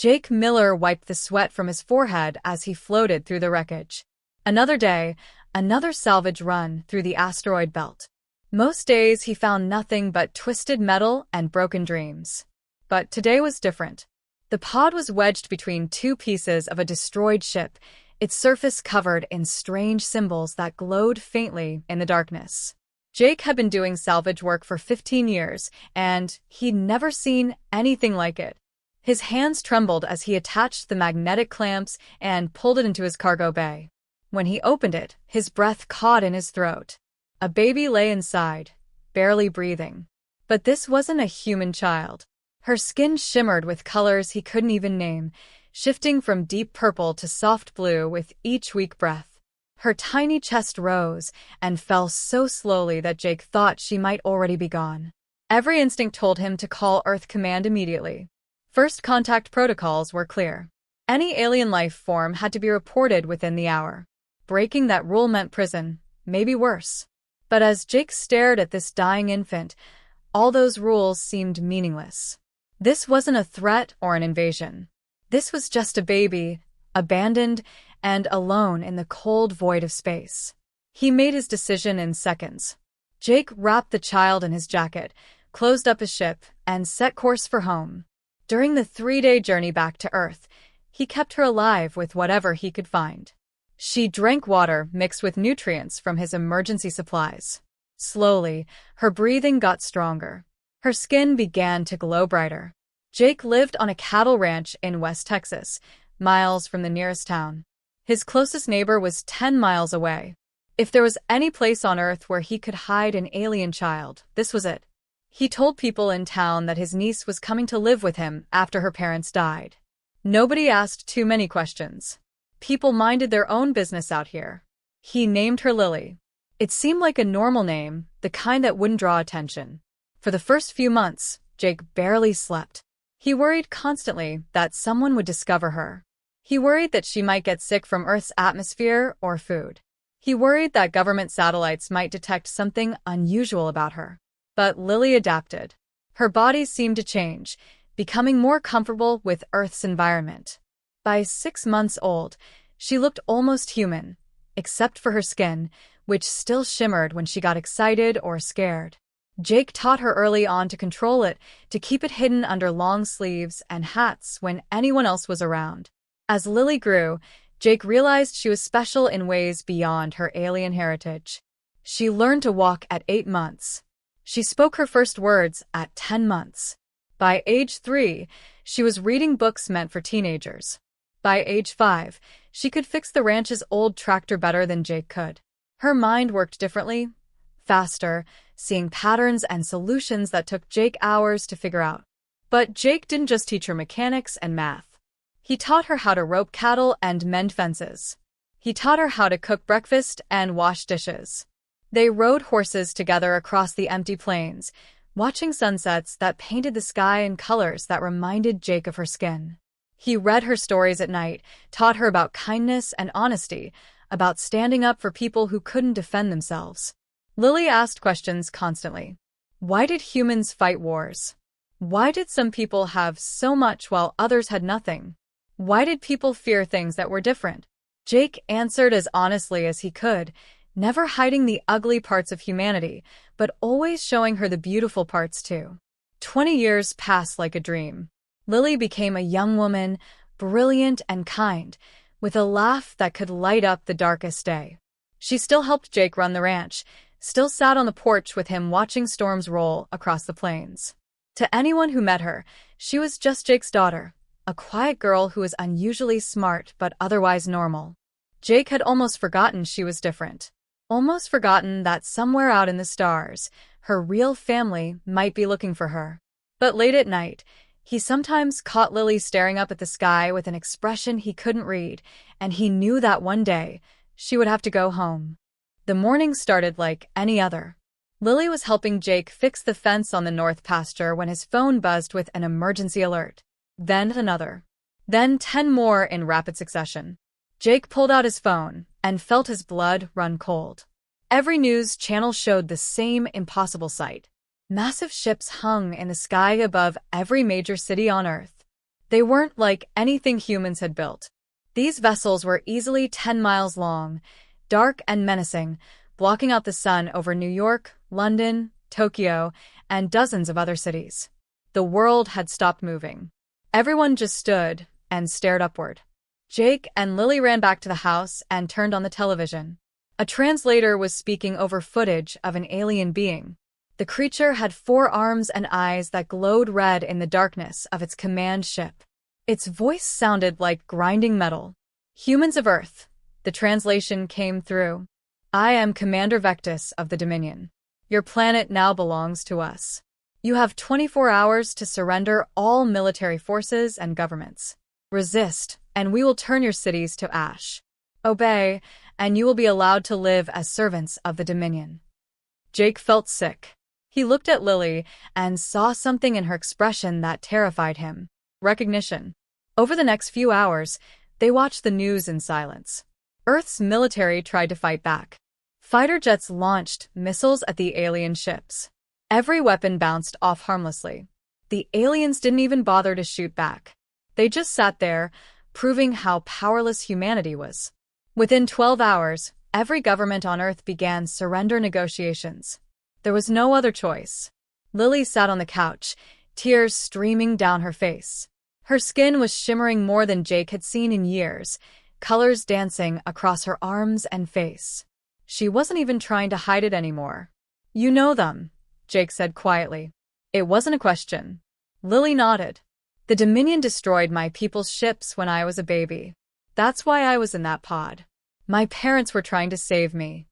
Jake Miller wiped the sweat from his forehead as he floated through the wreckage. Another day, another salvage run through the asteroid belt. Most days he found nothing but twisted metal and broken dreams. But today was different. The pod was wedged between two pieces of a destroyed ship, its surface covered in strange symbols that glowed faintly in the darkness. Jake had been doing salvage work for 15 years, and he'd never seen anything like it. His hands trembled as he attached the magnetic clamps and pulled it into his cargo bay. When he opened it, his breath caught in his throat. A baby lay inside, barely breathing. But this wasn't a human child. Her skin shimmered with colors he couldn't even name, shifting from deep purple to soft blue with each weak breath. Her tiny chest rose and fell so slowly that Jake thought she might already be gone. Every instinct told him to call Earth Command immediately. First contact protocols were clear. Any alien life form had to be reported within the hour. Breaking that rule meant prison, maybe worse. But as Jake stared at this dying infant, all those rules seemed meaningless. This wasn't a threat or an invasion. This was just a baby, abandoned and alone in the cold void of space. He made his decision in seconds. Jake wrapped the child in his jacket, closed up his ship, and set course for home. During the 3-day journey back to Earth, he kept her alive with whatever he could find. She drank water mixed with nutrients from his emergency supplies. Slowly, her breathing got stronger. Her skin began to glow brighter. Jake lived on a cattle ranch in West Texas, miles from the nearest town. His closest neighbor was 10 miles away. If there was any place on Earth where he could hide an alien child, this was it. He told people in town that his niece was coming to live with him after her parents died. Nobody asked too many questions. People minded their own business out here. He named her Lily. It seemed like a normal name, the kind that wouldn't draw attention. For the first few months, Jake barely slept. He worried constantly that someone would discover her. He worried that she might get sick from Earth's atmosphere or food. He worried that government satellites might detect something unusual about her. But Lily adapted. Her body seemed to change, becoming more comfortable with Earth's environment. By 6 months old, she looked almost human, except for her skin, which still shimmered when she got excited or scared. Jake taught her early on to control it, to keep it hidden under long sleeves and hats when anyone else was around. As Lily grew, Jake realized she was special in ways beyond her alien heritage. She learned to walk at 8 months. She spoke her first words at 10 months. By age 3, she was reading books meant for teenagers. By age 5, she could fix the ranch's old tractor better than Jake could. Her mind worked differently, faster, seeing patterns and solutions that took Jake hours to figure out. But Jake didn't just teach her mechanics and math. He taught her how to rope cattle and mend fences. He taught her how to cook breakfast and wash dishes. They rode horses together across the empty plains, watching sunsets that painted the sky in colors that reminded Jake of her skin. He read her stories at night, taught her about kindness and honesty, about standing up for people who couldn't defend themselves. Lily asked questions constantly. Why did humans fight wars? Why did some people have so much while others had nothing? Why did people fear things that were different? Jake answered as honestly as he could, never hiding the ugly parts of humanity, but always showing her the beautiful parts too. 20 years passed like a dream. Lily became a young woman, brilliant and kind, with a laugh that could light up the darkest day. She still helped Jake run the ranch, still sat on the porch with him watching storms roll across the plains. To anyone who met her, she was just Jake's daughter, a quiet girl who was unusually smart but otherwise normal. Jake had almost forgotten she was different. Almost forgotten that somewhere out in the stars, her real family might be looking for her. But late at night, he sometimes caught Lily staring up at the sky with an expression he couldn't read, and he knew that one day, she would have to go home. The morning started like any other. Lily was helping Jake fix the fence on the north pasture when his phone buzzed with an emergency alert. Then another. Then 10 more in rapid succession. Jake pulled out his phone and felt his blood run cold. Every news channel showed the same impossible sight. Massive ships hung in the sky above every major city on Earth. They weren't like anything humans had built. These vessels were easily 10 miles long, dark and menacing, blocking out the sun over New York, London, Tokyo, and dozens of other cities. The world had stopped moving. Everyone just stood and stared upward. Jake and Lily ran back to the house and turned on the television. A translator was speaking over footage of an alien being. The creature had 4 arms and eyes that glowed red in the darkness of its command ship. Its voice sounded like grinding metal. "Humans of Earth," the translation came through. "I am Commander Vectus of the Dominion. Your planet now belongs to us. You have 24 hours to surrender all military forces and governments. Resist, and we will turn your cities to ash. Obey, and you will be allowed to live as servants of the Dominion." Jake felt sick. He looked at Lily and saw something in her expression that terrified him. Recognition. Over the next few hours, they watched the news in silence. Earth's military tried to fight back. Fighter jets launched missiles at the alien ships. Every weapon bounced off harmlessly. The aliens didn't even bother to shoot back. They just sat there, proving how powerless humanity was. Within 12 hours, every government on Earth began surrender negotiations. There was no other choice. Lily sat on the couch, tears streaming down her face. Her skin was shimmering more than Jake had seen in years, colors dancing across her arms and face. She wasn't even trying to hide it anymore. "You know them," Jake said quietly. It wasn't a question. Lily nodded. "The Dominion destroyed my people's ships when I was a baby. That's why I was in that pod. My parents were trying to save me."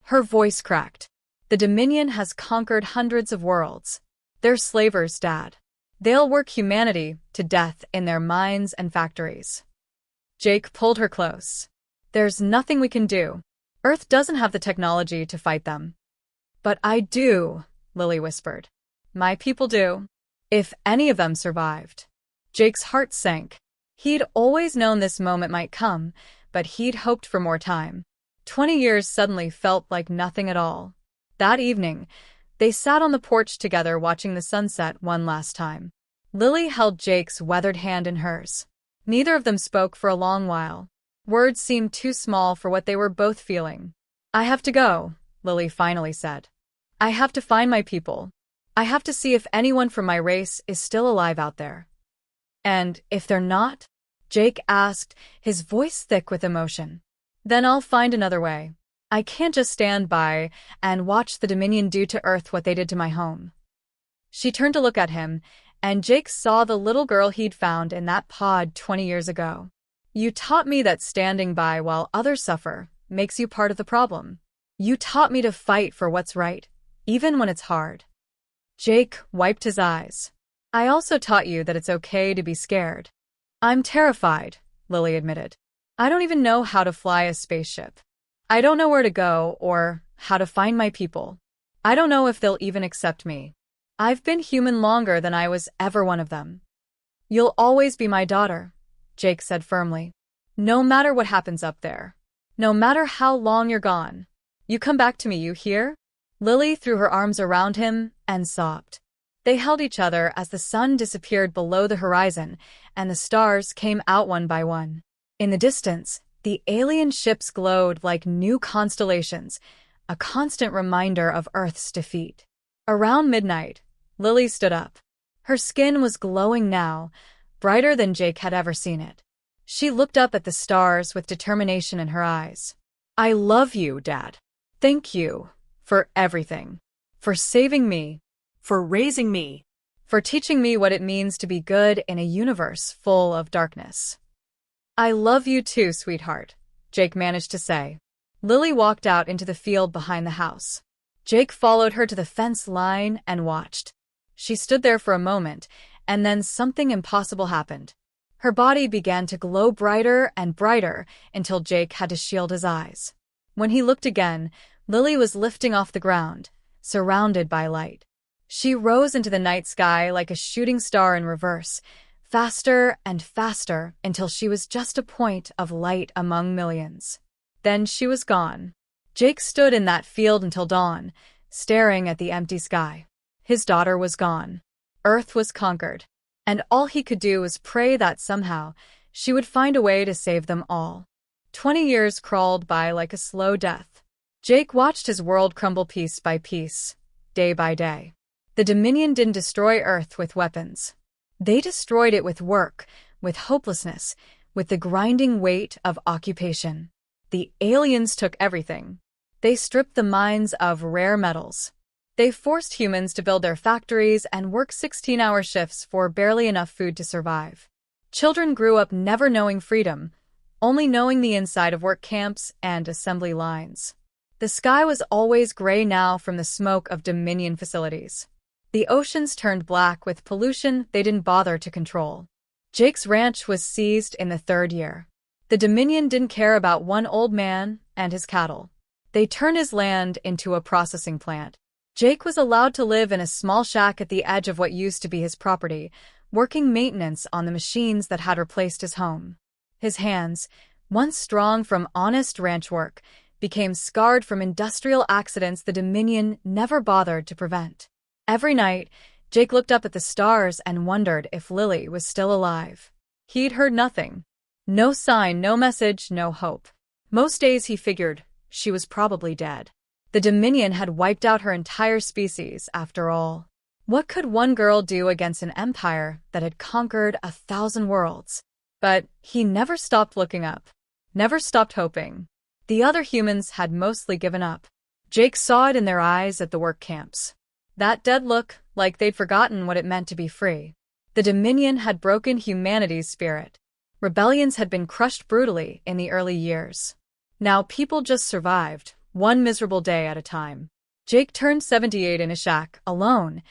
Her voice cracked. "The Dominion has conquered hundreds of worlds. They're slavers, Dad. They'll work humanity to death in their mines and factories." Jake pulled her close. "There's nothing we can do. Earth doesn't have the technology to fight them." "But I do," Lily whispered. "My people do. If any of them survived." Jake's heart sank. He'd always known this moment might come, but he'd hoped for more time. 20 years suddenly felt like nothing at all. That evening, they sat on the porch together watching the sunset one last time. Lily held Jake's weathered hand in hers. Neither of them spoke for a long while. Words seemed too small for what they were both feeling. "I have to go," Lily finally said. "I have to find my people. I have to see if anyone from my race is still alive out there." "And if they're not?" Jake asked, his voice thick with emotion. "Then I'll find another way. I can't just stand by and watch the Dominion do to Earth what they did to my home." She turned to look at him, and Jake saw the little girl he'd found in that pod 20 years ago. "You taught me that standing by while others suffer makes you part of the problem. You taught me to fight for what's right, even when it's hard." Jake wiped his eyes. "I also taught you that it's okay to be scared." "I'm terrified," Lily admitted. "I don't even know how to fly a spaceship. I don't know where to go or how to find my people. I don't know if they'll even accept me. I've been human longer than I was ever one of them." "You'll always be my daughter," Jake said firmly. "No matter what happens up there. No matter how long you're gone. You come back to me, you hear?" Lily threw her arms around him and sobbed. They held each other as the sun disappeared below the horizon and the stars came out one by one. In the distance, the alien ships glowed like new constellations, a constant reminder of Earth's defeat. Around midnight, Lily stood up. Her skin was glowing now, brighter than Jake had ever seen it. She looked up at the stars with determination in her eyes. "I love you, Dad. Thank you for everything. For saving me. For raising me. For teaching me what it means to be good in a universe full of darkness." "I love you too, sweetheart," Jake managed to say. Lily walked out into the field behind the house. Jake followed her to the fence line and watched. She stood there for a moment, and then something impossible happened. Her body began to glow brighter and brighter until Jake had to shield his eyes. When he looked again, Lily was lifting off the ground, surrounded by light. She rose into the night sky like a shooting star in reverse, faster and faster until she was just a point of light among millions. Then she was gone. Jake stood in that field until dawn, staring at the empty sky. His daughter was gone. Earth was conquered. and all he could do was pray that somehow she would find a way to save them all. 20 years crawled by like a slow death. Jake watched his world crumble piece by piece, day by day. The Dominion didn't destroy Earth with weapons. They destroyed it with work, with hopelessness, with the grinding weight of occupation. The aliens took everything. They stripped the mines of rare metals. They forced humans to build their factories and work 16-hour shifts for barely enough food to survive. Children grew up never knowing freedom, only knowing the inside of work camps and assembly lines. The sky was always gray now from the smoke of Dominion facilities. The oceans turned black with pollution they didn't bother to control. Jake's ranch was seized in the 3rd year. The Dominion didn't care about one old man and his cattle. They turned his land into a processing plant. Jake was allowed to live in a small shack at the edge of what used to be his property, working maintenance on the machines that had replaced his home. His hands, once strong from honest ranch work, became scarred from industrial accidents the Dominion never bothered to prevent. Every night, Jake looked up at the stars and wondered if Lily was still alive. He'd heard nothing. No sign, no message, no hope. Most days he figured she was probably dead. The Dominion had wiped out her entire species, after all. What could one girl do against an empire that had conquered 1,000 worlds? But he never stopped looking up, never stopped hoping. The other humans had mostly given up. Jake saw it in their eyes at the work camps. That dead look, like they'd forgotten what it meant to be free. The Dominion had broken humanity's spirit. Rebellions had been crushed brutally in the early years. Now people just survived, one miserable day at a time. Jake turned 78 in a shack, alone,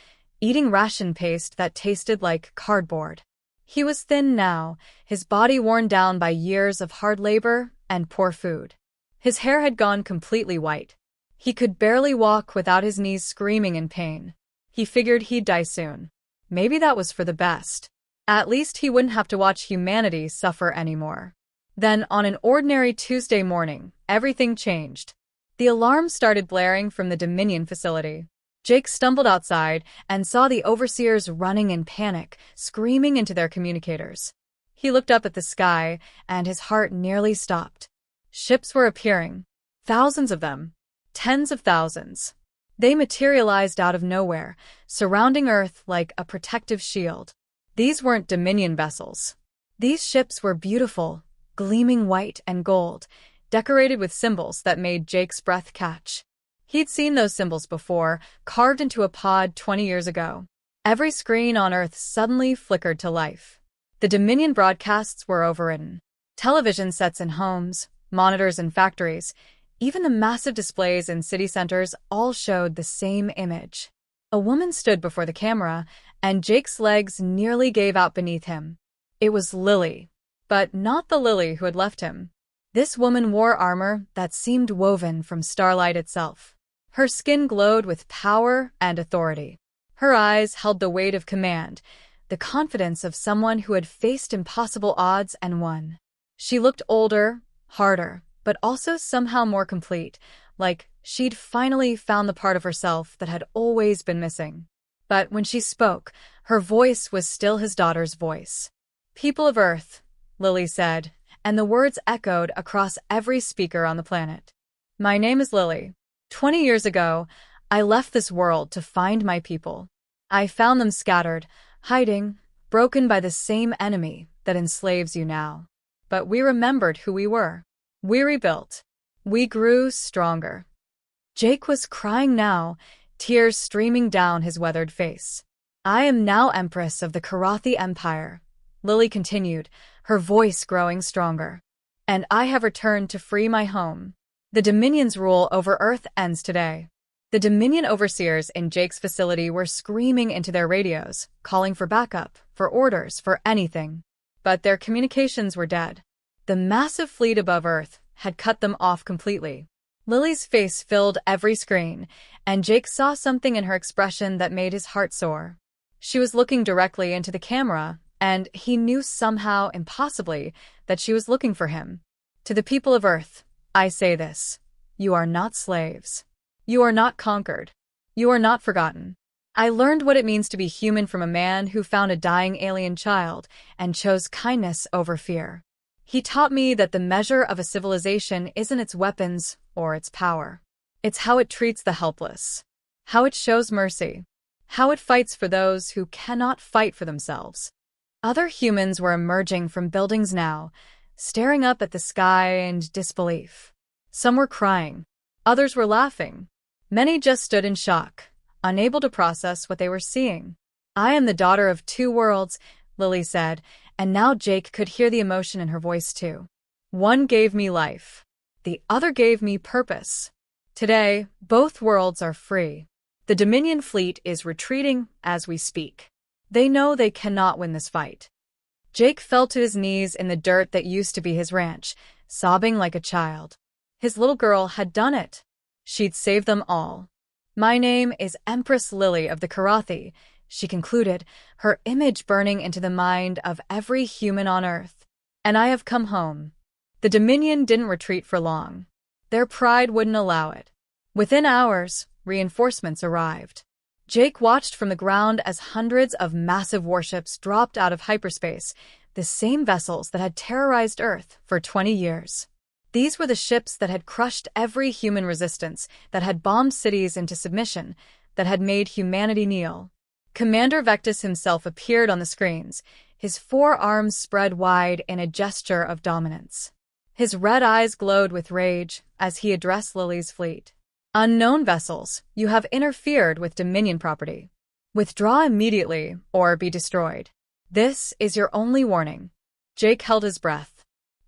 eating ration paste that tasted like cardboard. He was thin now, his body worn down by years of hard labor and poor food. His hair had gone completely white. He could barely walk without his knees screaming in pain. He figured he'd die soon. Maybe that was for the best. At least he wouldn't have to watch humanity suffer anymore. Then, on an ordinary Tuesday morning, everything changed. The alarm started blaring from the Dominion facility. Jake stumbled outside and saw the overseers running in panic, screaming into their communicators. He looked up at the sky, and his heart nearly stopped. Ships were appearing. Thousands of them. Tens of thousands. They materialized out of nowhere, surrounding Earth like a protective shield. These weren't Dominion vessels. These ships were beautiful, gleaming white and gold, decorated with symbols that made Jake's breath catch. He'd seen those symbols before, carved into a pod 20 years ago. Every screen on Earth suddenly flickered to life. The Dominion broadcasts were overridden. Television sets in homes, monitors in factories, even the massive displays in city centers all showed the same image. A woman stood before the camera, and Jake's legs nearly gave out beneath him. It was Lily, but not the Lily who had left him. This woman wore armor that seemed woven from starlight itself. Her skin glowed with power and authority. Her eyes held the weight of command, the confidence of someone who had faced impossible odds and won. She looked older, harder, but also somehow more complete, like she'd finally found the part of herself that had always been missing. But when she spoke, her voice was still his daughter's voice. "People of Earth," Lily said, and the words echoed across every speaker on the planet. "My name is Lily. 20 years ago, I left this world to find my people. I found them scattered, hiding, broken by the same enemy that enslaves you now. But we remembered who we were. We rebuilt. We grew stronger." Jake was crying now, tears streaming down his weathered face. "I am now Empress of the Karathi Empire," Lily continued, her voice growing stronger. "And I have returned to free my home. The Dominion's rule over Earth ends today." The Dominion overseers in Jake's facility were screaming into their radios, calling for backup, for orders, for anything. But their communications were dead. The massive fleet above Earth had cut them off completely. Lily's face filled every screen, and Jake saw something in her expression that made his heart soar. She was looking directly into the camera, and he knew somehow, impossibly, that she was looking for him. "To the people of Earth, I say this. You are not slaves. You are not conquered. You are not forgotten. I learned what it means to be human from a man who found a dying alien child and chose kindness over fear. He taught me that the measure of a civilization isn't its weapons or its power. It's how it treats the helpless, how it shows mercy, how it fights for those who cannot fight for themselves. Other humans were emerging from buildings now, staring up at the sky in disbelief. Some were crying, others were laughing. Many just stood in shock, unable to process what they were seeing. I am the daughter of two worlds, Lily said, and now Jake could hear the emotion in her voice too. One gave me life. The other gave me purpose. Today, both worlds are free. The Dominion fleet is retreating as we speak. They know they cannot win this fight. Jake fell to his knees in the dirt that used to be his ranch, sobbing like a child. His little girl had done it. She'd saved them all. My name is Empress Lily of the Karathi, she concluded, her image burning into the mind of every human on Earth. And I have come home. The Dominion didn't retreat for long. Their pride wouldn't allow it. Within hours, reinforcements arrived. Jake watched from the ground as hundreds of massive warships dropped out of hyperspace, the same vessels that had terrorized Earth for 20 years. These were the ships that had crushed every human resistance, that had bombed cities into submission, that had made humanity kneel. Commander Vectis himself appeared on the screens, his four arms spread wide in a gesture of dominance. His red eyes glowed with rage as he addressed Lily's fleet. Unknown vessels, you have interfered with Dominion property. Withdraw immediately or be destroyed. This is your only warning. Jake held his breath.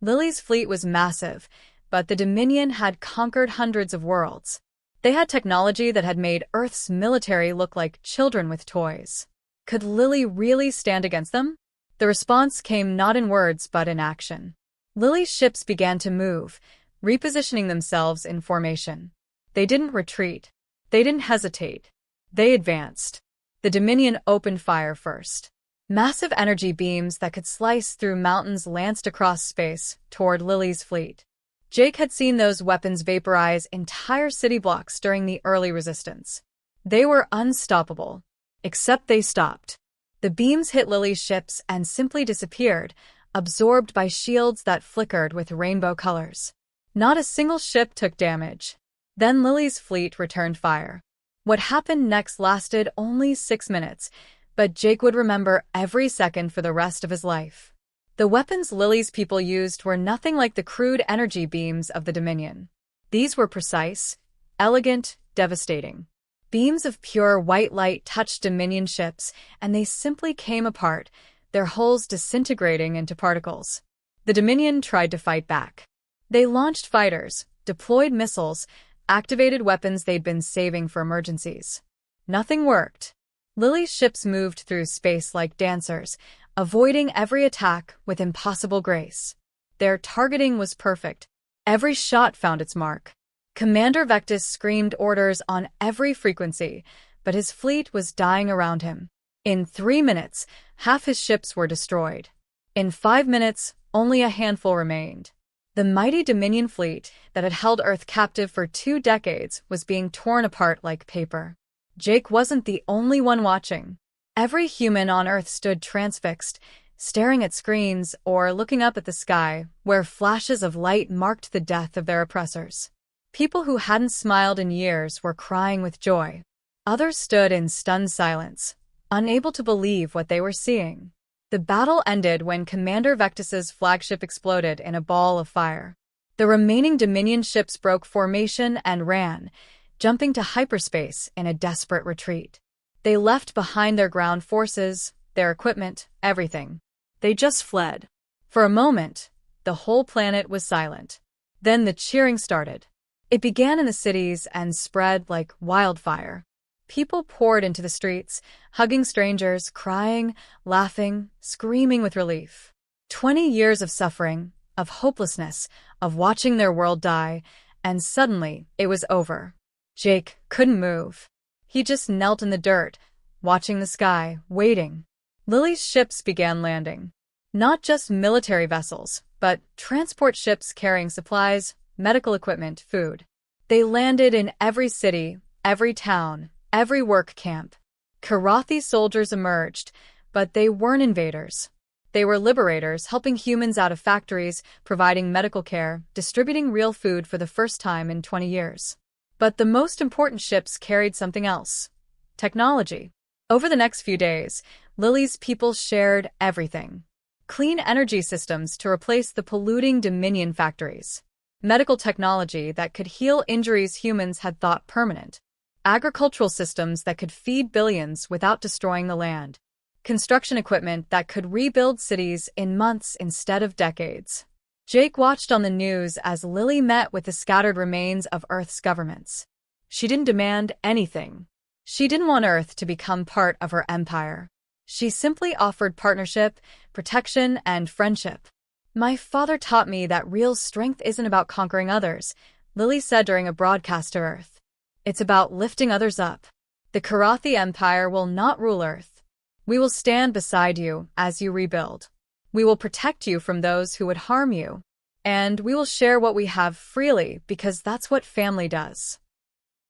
Lily's fleet was massive, but the Dominion had conquered hundreds of worlds. They had technology that had made Earth's military look like children with toys. Could Lily really stand against them? The response came not in words but in action. Lily's ships began to move, repositioning themselves in formation. They didn't retreat. They didn't hesitate. They advanced. The Dominion opened fire first. Massive energy beams that could slice through mountains lanced across space toward Lily's fleet. Jake had seen those weapons vaporize entire city blocks during the early resistance. They were unstoppable. Except they stopped. The beams hit Lily's ships and simply disappeared, absorbed by shields that flickered with rainbow colors. Not a single ship took damage. Then Lily's fleet returned fire. What happened next lasted only 6 minutes, but Jake would remember every second for the rest of his life. The weapons Lily's people used were nothing like the crude energy beams of the Dominion. These were precise, elegant, devastating. Beams of pure white light touched Dominion ships, and they simply came apart, their hulls disintegrating into particles. The Dominion tried to fight back. They launched fighters, deployed missiles, activated weapons they'd been saving for emergencies. Nothing worked. Lily's ships moved through space like dancers, avoiding every attack with impossible grace. Their targeting was perfect. Every shot found its mark. Commander Vectis screamed orders on every frequency, but his fleet was dying around him. In 3 minutes, half his ships were destroyed. In 5 minutes, only a handful remained. The mighty Dominion fleet that had held Earth captive for 2 decades was being torn apart like paper. Jake wasn't the only one watching. Every human on Earth stood transfixed, staring at screens or looking up at the sky, where flashes of light marked the death of their oppressors. People who hadn't smiled in years were crying with joy. Others stood in stunned silence, unable to believe what they were seeing. The battle ended when Commander Vectis's flagship exploded in a ball of fire. The remaining Dominion ships broke formation and ran, jumping to hyperspace in a desperate retreat. They left behind their ground forces, their equipment, everything. They just fled. For a moment, the whole planet was silent. Then the cheering started. It began in the cities and spread like wildfire. People poured into the streets, hugging strangers, crying, laughing, screaming with relief. 20 years of suffering, of hopelessness, of watching their world die, and suddenly it was over. Jake couldn't move. He just knelt in the dirt, watching the sky, waiting. Lily's ships began landing. Not just military vessels, but transport ships carrying supplies, medical equipment, food. They landed in every city, every town, every work camp. Karathi soldiers emerged, but they weren't invaders. They were liberators, helping humans out of factories, providing medical care, distributing real food for the first time in 20 years. But the most important ships carried something else: technology. Over the next few days, Lily's people shared everything: clean energy systems to replace the polluting Dominion factories, medical technology that could heal injuries humans had thought permanent, agricultural systems that could feed billions without destroying the land, construction equipment that could rebuild cities in months instead of decades. Jake watched on the news as Lily met with the scattered remains of Earth's governments. She didn't demand anything. She didn't want Earth to become part of her empire. She simply offered partnership, protection, and friendship. "My father taught me that real strength isn't about conquering others," Lily said during a broadcast to Earth. "It's about lifting others up. The Karathi Empire will not rule Earth. We will stand beside you as you rebuild. We will protect you from those who would harm you. And we will share what we have freely because that's what family does."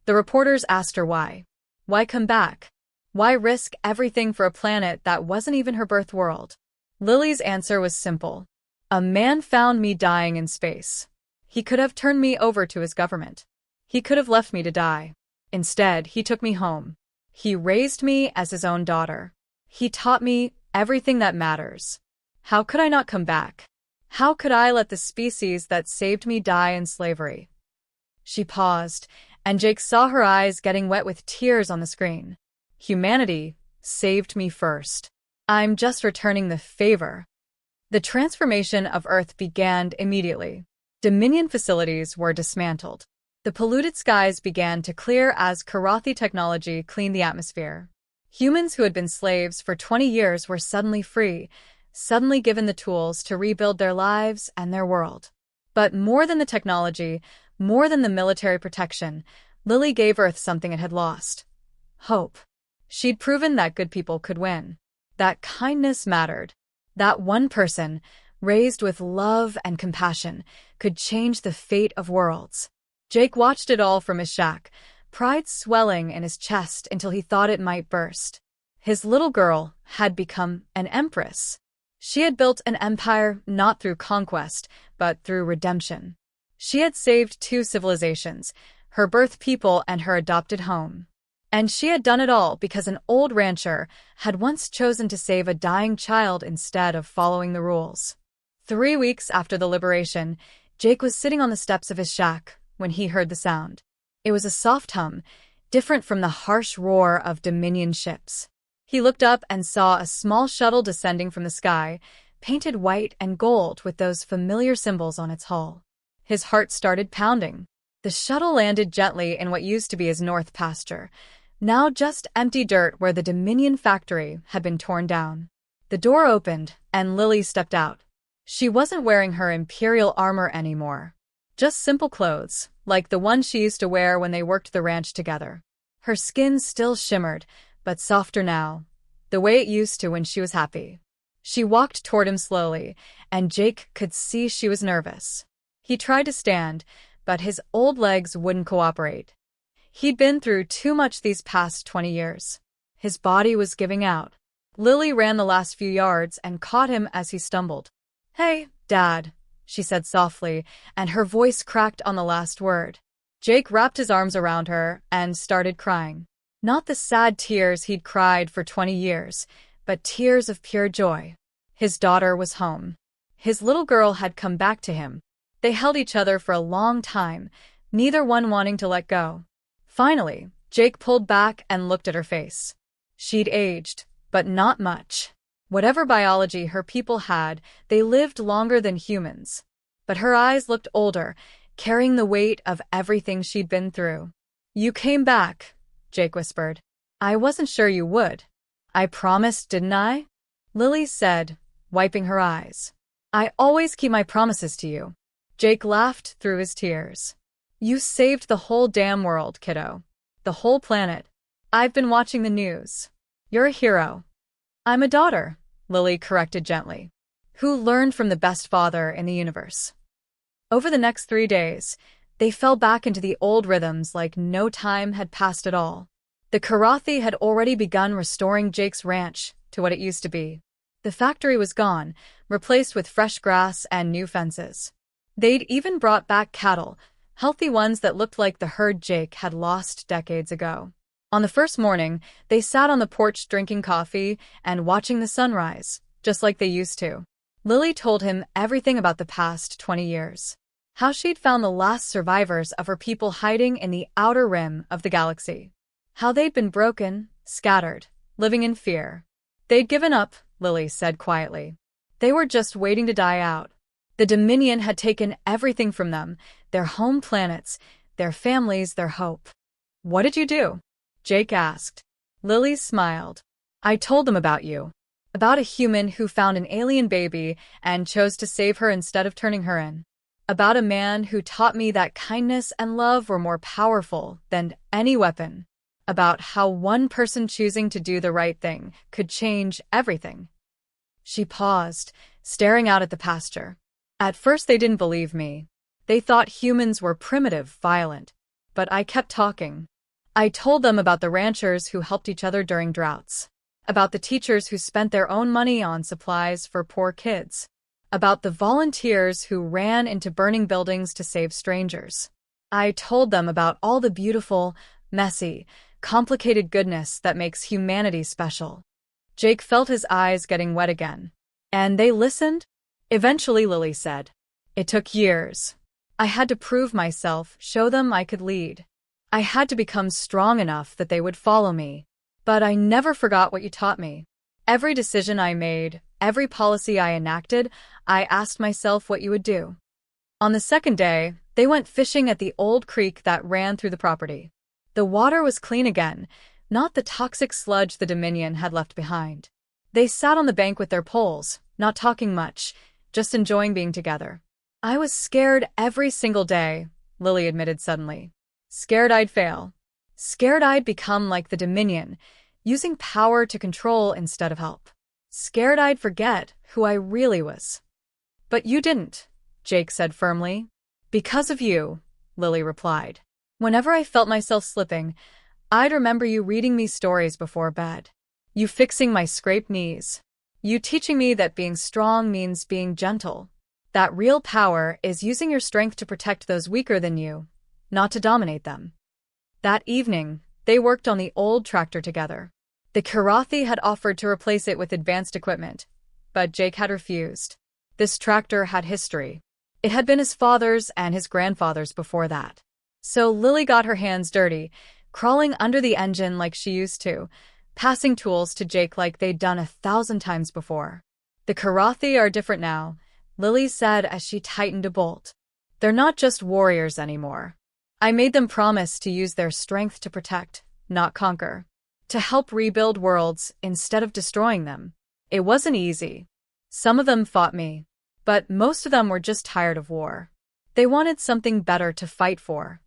The reporters asked her why. Why come back? Why risk everything for a planet that wasn't even her birth world? Lily's answer was simple. "A man found me dying in space. He could have turned me over to his government. He could have left me to die. Instead, he took me home. He raised me as his own daughter. He taught me everything that matters. How could I not come back? How could I let the species that saved me die in slavery?" She paused, and Jake saw her eyes getting wet with tears on the screen. "Humanity saved me first. I'm just returning the favor." The transformation of Earth began immediately. Dominion facilities were dismantled. The polluted skies began to clear as Karathi technology cleaned the atmosphere. Humans who had been slaves for 20 years were suddenly free, suddenly given the tools to rebuild their lives and their world. But more than the technology, more than the military protection, Lily gave Earth something it had lost: hope. She'd proven that good people could win, that kindness mattered, that one person, raised with love and compassion, could change the fate of worlds. Jake watched it all from his shack, pride swelling in his chest until he thought it might burst. His little girl had become an empress. She had built an empire not through conquest, but through redemption. She had saved 2 civilizations, her birth people and her adopted home. And she had done it all because an old rancher had once chosen to save a dying child instead of following the rules. 3 weeks after the liberation, Jake was sitting on the steps of his shack when he heard the sound. It was a soft hum, different from the harsh roar of Dominion ships. He looked up and saw a small shuttle descending from the sky, painted white and gold with those familiar symbols on its hull. His heart started pounding. The shuttle landed gently in what used to be his north pasture, now just empty dirt where the Dominion factory had been torn down. The door opened, and Lily stepped out. She wasn't wearing her imperial armor anymore. Just simple clothes, like the ones she used to wear when they worked the ranch together. Her skin still shimmered, but softer now, the way it used to when she was happy. She walked toward him slowly, and Jake could see she was nervous. He tried to stand, but his old legs wouldn't cooperate. He'd been through too much these past 20 years. His body was giving out. Lily ran the last few yards and caught him as he stumbled. "Hey, Dad," she said softly, and her voice cracked on the last word. Jake wrapped his arms around her and started crying. Not the sad tears he'd cried for 20 years, but tears of pure joy. His daughter was home. His little girl had come back to him. They held each other for a long time, neither one wanting to let go. Finally, Jake pulled back and looked at her face. She'd aged, but not much. Whatever biology her people had, they lived longer than humans. But her eyes looked older, carrying the weight of everything she'd been through. "You came back," Jake whispered. "I wasn't sure you would." "I promised, didn't I?" Lily said, wiping her eyes. "I always keep my promises to you." Jake laughed through his tears. "You saved the whole damn world, kiddo. The whole planet. I've been watching the news. You're a hero." "I'm a daughter," Lily corrected gently, "who learned from the best father in the universe." Over the next 3 days, they fell back into the old rhythms like no time had passed at all. The Karathi had already begun restoring Jake's ranch to what it used to be. The factory was gone, replaced with fresh grass and new fences. They'd even brought back cattle, healthy ones that looked like the herd Jake had lost decades ago. On the first morning, they sat on the porch drinking coffee and watching the sunrise, just like they used to. Lily told him everything about the past 20 years. How she'd found the last survivors of her people hiding in the outer rim of the galaxy. How they'd been broken, scattered, living in fear. They'd given up, Lily said quietly. They were just waiting to die out. The Dominion had taken everything from them, their home planets, their families, their hope. What did you do? Jake asked. Lily smiled. I told them about you. About a human who found an alien baby and chose to save her instead of turning her in. About a man who taught me that kindness and love were more powerful than any weapon. About how one person choosing to do the right thing could change everything. She paused, staring out at the pasture. At first they didn't believe me. They thought humans were primitive, violent. But I kept talking. I told them about the ranchers who helped each other during droughts. About the teachers who spent their own money on supplies for poor kids. About the volunteers who ran into burning buildings to save strangers. I told them about all the beautiful, messy, complicated goodness that makes humanity special. Jake felt his eyes getting wet again. And they listened? Eventually, Lily said. It took years. I had to prove myself, show them I could lead. I had to become strong enough that they would follow me. But I never forgot what you taught me. Every decision I made, every policy I enacted, I asked myself what you would do. On the second day, they went fishing at the old creek that ran through the property. The water was clean again, not the toxic sludge the Dominion had left behind. They sat on the bank with their poles, not talking much, just enjoying being together. I was scared every single day, Lily admitted suddenly. Scared I'd fail. Scared I'd become like the Dominion, using power to control instead of help. Scared I'd forget who I really was. But you didn't, Jake said firmly. Because of you, Lily replied. Whenever I felt myself slipping, I'd remember you reading me stories before bed. You fixing my scraped knees. You teaching me that being strong means being gentle. That real power is using your strength to protect those weaker than you, not to dominate them. That evening, they worked on the old tractor together. The Karathi had offered to replace it with advanced equipment, but Jake had refused. This tractor had history. It had been his father's and his grandfather's before that. So Lily got her hands dirty, crawling under the engine like she used to, passing tools to Jake like they'd done 1,000 times before. The Karathi are different now, Lily said as she tightened a bolt. They're not just warriors anymore. I made them promise to use their strength to protect, not conquer. To help rebuild worlds instead of destroying them. It wasn't easy. Some of them fought me, but most of them were just tired of war. They wanted something better to fight for.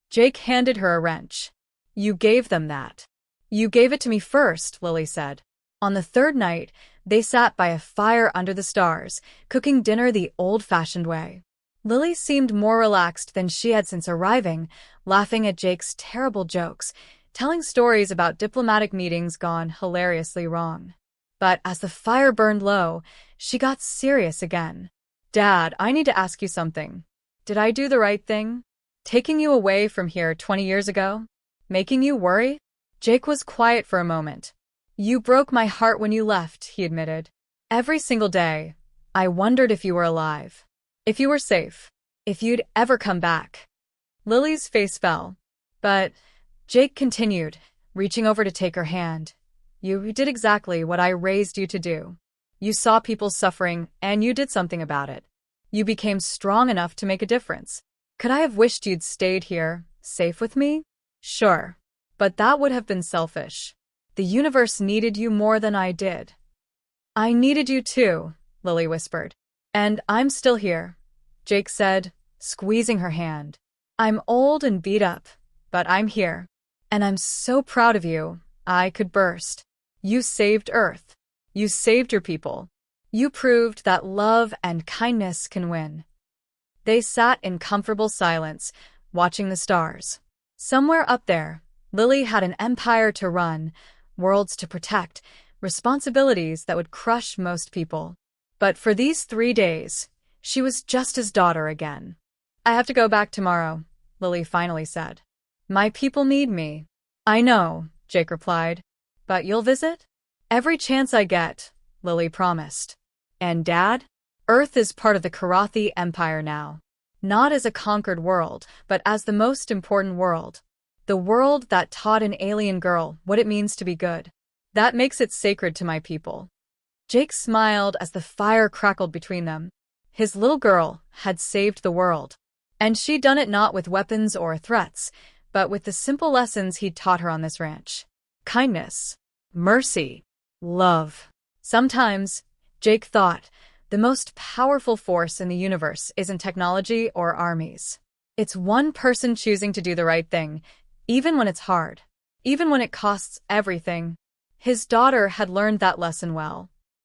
Jake handed her a wrench. You gave them that. You gave it to me first, Lily said. On the third night, they sat by a fire under the stars, cooking dinner the old-fashioned way. Lily seemed more relaxed than she had since arriving, laughing at Jake's terrible jokes, telling stories about diplomatic meetings gone hilariously wrong. But as the fire burned low, she got serious again. Dad, I need to ask you something. Did I do the right thing? Taking you away from here 20 years ago? Making you worry? Jake was quiet for a moment. You broke my heart when you left, he admitted. Every single day, I wondered if you were alive. If you were safe. If you'd ever come back. Lily's face fell. But Jake continued, reaching over to take her hand. You did exactly what I raised you to do. You saw people suffering, and you did something about it. You became strong enough to make a difference. Could I have wished you'd stayed here, safe with me? Sure. But that would have been selfish. The universe needed you more than I did. I needed you too, Lily whispered. And I'm still here, Jake said, squeezing her hand. I'm old and beat up, but I'm here. And I'm so proud of you, I could burst. You saved Earth. You saved your people. You proved that love and kindness can win. They sat in comfortable silence, watching the stars. Somewhere up there, Lily had an empire to run, worlds to protect, responsibilities that would crush most people. But for these 3 days, she was just his daughter again. "I have to go back tomorrow," Lily finally said. "My people need me." "I know," Jake replied. "But you'll visit?" "Every chance I get," Lily promised. "And Dad? Earth is part of the Karathi Empire now. Not as a conquered world, but as the most important world. The world that taught an alien girl what it means to be good. That makes it sacred to my people." Jake smiled as the fire crackled between them. His little girl had saved the world. And she'd done it not with weapons or threats, but with the simple lessons he'd taught her on this ranch. Kindness, mercy, love. Sometimes, Jake thought, the most powerful force in the universe isn't technology or armies. It's one person choosing to do the right thing, even when it's hard, even when it costs everything. His daughter had learned that lesson well,